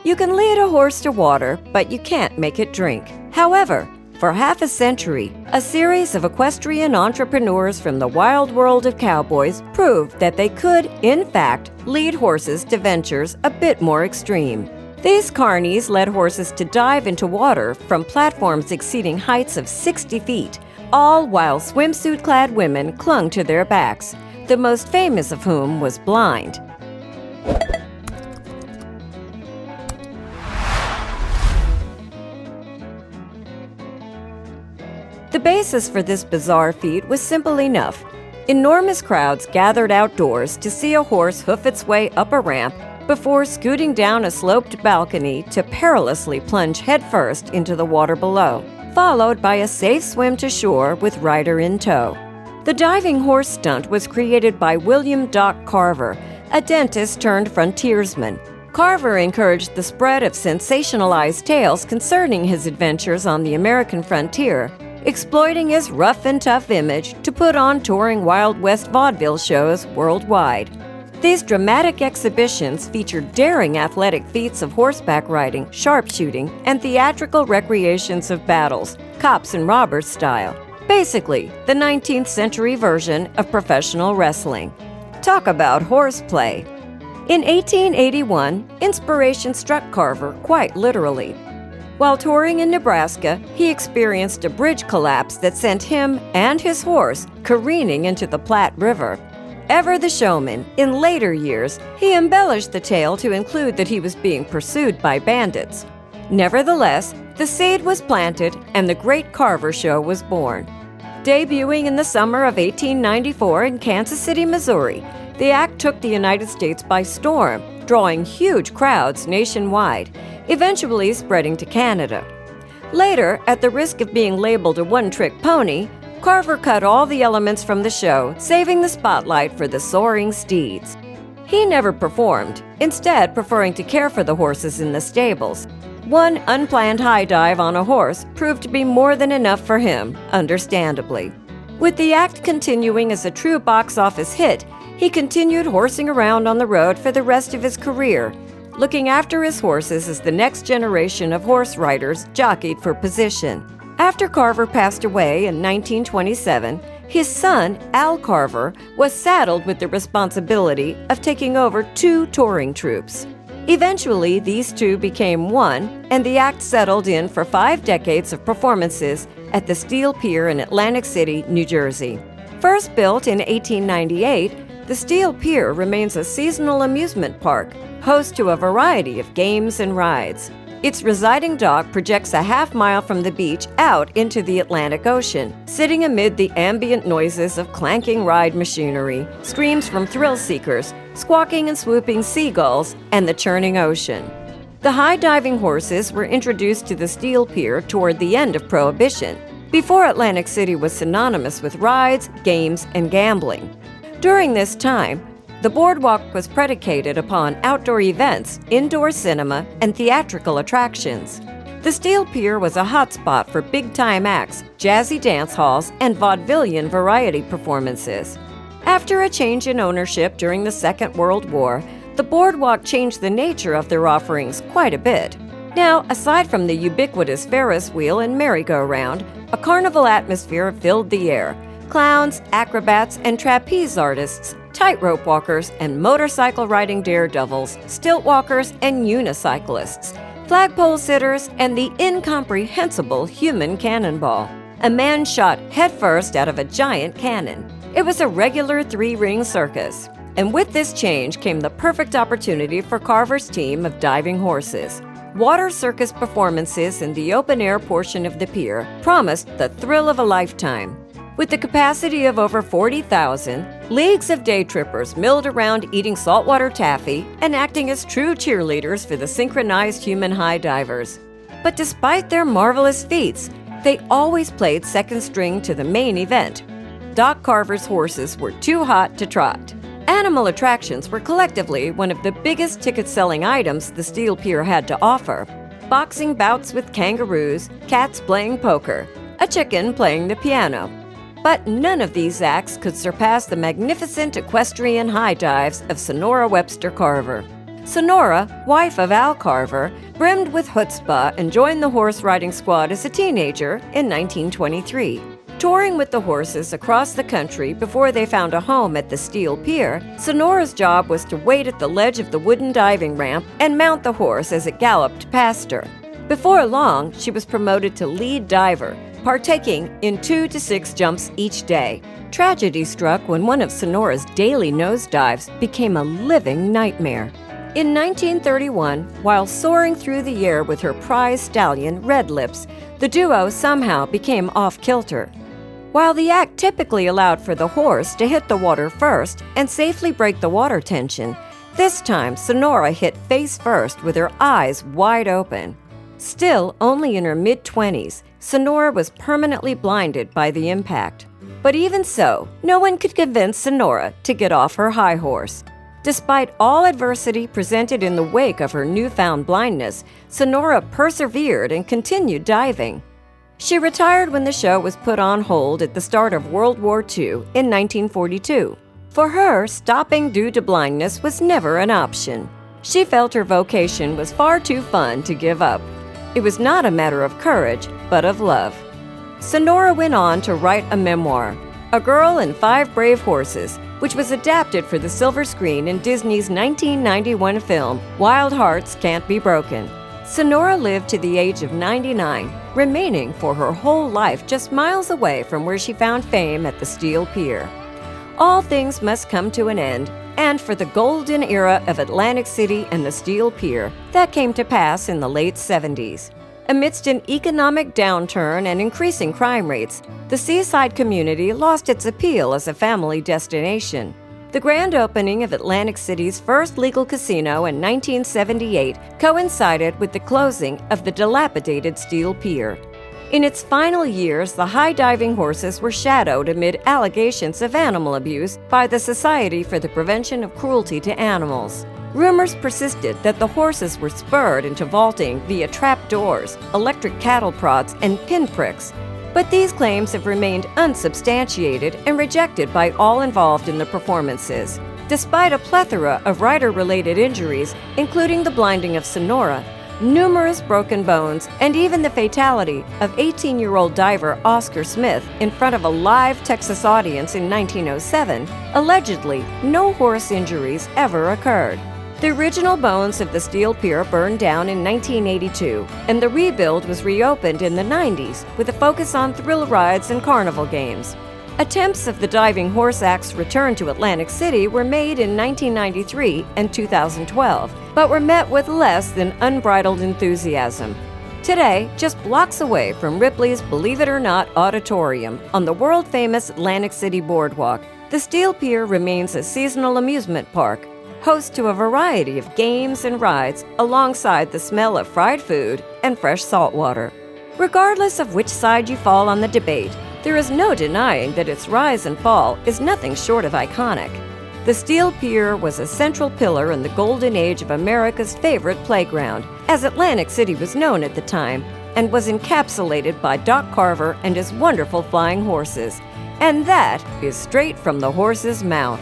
You can lead a horse to water, but you can't make it drink. However, for half a century, a series of equestrian entrepreneurs from the wild world of cowboys proved that they could, in fact, lead horses to ventures a bit more extreme. These carnies led horses to dive into water from platforms exceeding heights of 60 feet, all while swimsuit-clad women clung to their backs, the most famous of whom was blind. The basis for this bizarre feat was simple enough. Enormous crowds gathered outdoors to see a horse hoof its way up a ramp before scooting down a sloped balcony to perilously plunge headfirst into the water below, followed by a safe swim to shore with rider in tow. The diving horse stunt was created by William Doc Carver, a dentist turned frontiersman. Carver encouraged the spread of sensationalized tales concerning his adventures on the American frontier, exploiting his rough and tough image to put on touring Wild West vaudeville shows worldwide. These dramatic exhibitions featured daring athletic feats of horseback riding, sharpshooting, and theatrical recreations of battles, cops and robbers style. Basically, the 19th century version of professional wrestling. Talk about horseplay. In 1881, inspiration struck Carver quite literally. While touring in Nebraska, he experienced a bridge collapse that sent him and his horse careening into the Platte River. Ever the showman, in later years, he embellished the tale to include that he was being pursued by bandits. Nevertheless, the seed was planted and the Great Carver Show was born. Debuting in the summer of 1894 in Kansas City, Missouri, the act took the United States by storm, drawing huge crowds nationwide, eventually spreading to Canada. Later, at the risk of being labeled a one-trick pony, Carver cut all the elements from the show, saving the spotlight for the soaring steeds. He never performed, instead preferring to care for the horses in the stables. One unplanned high dive on a horse proved to be more than enough for him, understandably. With the act continuing as a true box office hit, he continued horsing around on the road for the rest of his career, looking after his horses as the next generation of horse riders jockeyed for position. After Carver passed away in 1927, his son, Al Carver, was saddled with the responsibility of taking over 2 touring troupes. Eventually, these 2 became one, and the act settled in for 5 decades of performances at the Steel Pier in Atlantic City, New Jersey. First built in 1898, the Steel Pier remains a seasonal amusement park, host to a variety of games and rides. Its residing dock projects a half-mile from the beach out into the Atlantic Ocean, sitting amid the ambient noises of clanking ride machinery, screams from thrill-seekers, squawking and swooping seagulls, and the churning ocean. The high-diving horses were introduced to the Steel Pier toward the end of Prohibition, before Atlantic City was synonymous with rides, games, and gambling. During this time, the Boardwalk was predicated upon outdoor events, indoor cinema, and theatrical attractions. The Steel Pier was a hotspot for big-time acts, jazzy dance halls, and vaudevillian variety performances. After a change in ownership during the Second World War, the Boardwalk changed the nature of their offerings quite a bit. Now, aside from the ubiquitous Ferris wheel and merry-go-round, a carnival atmosphere filled the air. Clowns, acrobats, and trapeze artists, tightrope walkers, and motorcycle-riding daredevils, stilt walkers, and unicyclists, flagpole sitters, and the incomprehensible human cannonball. A man shot headfirst out of a giant cannon. It was a regular 3-ring circus. And with this change came the perfect opportunity for Carver's team of diving horses. Water circus performances in the open-air portion of the pier promised the thrill of a lifetime. With the capacity of over 40,000, leagues of day trippers milled around eating saltwater taffy and acting as true cheerleaders for the synchronized human high divers. But despite their marvelous feats, they always played second string to the main event. Doc Carver's horses were too hot to trot. Animal attractions were collectively one of the biggest ticket-selling items the Steel Pier had to offer. Boxing bouts with kangaroos, cats playing poker, a chicken playing the piano. But none of these acts could surpass the magnificent equestrian high dives of Sonora Webster Carver. Sonora, wife of Al Carver, brimmed with chutzpah and joined the horse riding squad as a teenager in 1923. Touring with the horses across the country before they found a home at the Steel Pier, Sonora's job was to wait at the ledge of the wooden diving ramp and mount the horse as it galloped past her. Before long, she was promoted to lead diver, partaking in 2 to 6 jumps each day. Tragedy struck when one of Sonora's daily nosedives became a living nightmare. In 1931, while soaring through the air with her prize stallion, Red Lips, the duo somehow became off-kilter. While the act typically allowed for the horse to hit the water first and safely break the water tension, this time Sonora hit face first with her eyes wide open. Still only in her mid-20s, Sonora was permanently blinded by the impact. But even so, no one could convince Sonora to get off her high horse. Despite all adversity presented in the wake of her newfound blindness, Sonora persevered and continued diving. She retired when the show was put on hold at the start of World War II in 1942. For her, stopping due to blindness was never an option. She felt her vocation was far too fun to give up. It was not a matter of courage, but of love. Sonora went on to write a memoir, A Girl and Five Brave Horses, which was adapted for the silver screen in Disney's 1991 film, Wild Hearts Can't Be Broken. Sonora lived to the age of 99, remaining for her whole life just miles away from where she found fame at the Steel Pier. All things must come to an end, and for the golden era of Atlantic City and the Steel Pier, that came to pass in the late 70s. Amidst an economic downturn and increasing crime rates, the seaside community lost its appeal as a family destination. The grand opening of Atlantic City's first legal casino in 1978 coincided with the closing of the dilapidated Steel Pier. In its final years, the high-diving horses were shadowed amid allegations of animal abuse by the Society for the Prevention of Cruelty to Animals. Rumors persisted that the horses were spurred into vaulting via trapdoors, electric cattle prods, and pinpricks. But these claims have remained unsubstantiated and rejected by all involved in the performances. Despite a plethora of rider-related injuries, including the blinding of Sonora, numerous broken bones, and even the fatality of 18-year-old diver Oscar Smith in front of a live Texas audience in 1907, allegedly no horse injuries ever occurred. The original bones of the Steel Pier burned down in 1982, and the rebuild was reopened in the 90s with a focus on thrill rides and carnival games. Attempts of the diving horse act's return to Atlantic City were made in 1993 and 2012, but were met with less than unbridled enthusiasm. Today, just blocks away from Ripley's Believe It or Not Auditorium on the world-famous Atlantic City Boardwalk, the Steel Pier remains a seasonal amusement park, host to a variety of games and rides alongside the smell of fried food and fresh salt water. Regardless of which side you fall on the debate, there is no denying that its rise and fall is nothing short of iconic. The Steel Pier was a central pillar in the golden age of America's favorite playground, as Atlantic City was known at the time, and was encapsulated by Doc Carver and his wonderful flying horses. And that is straight from the horse's mouth.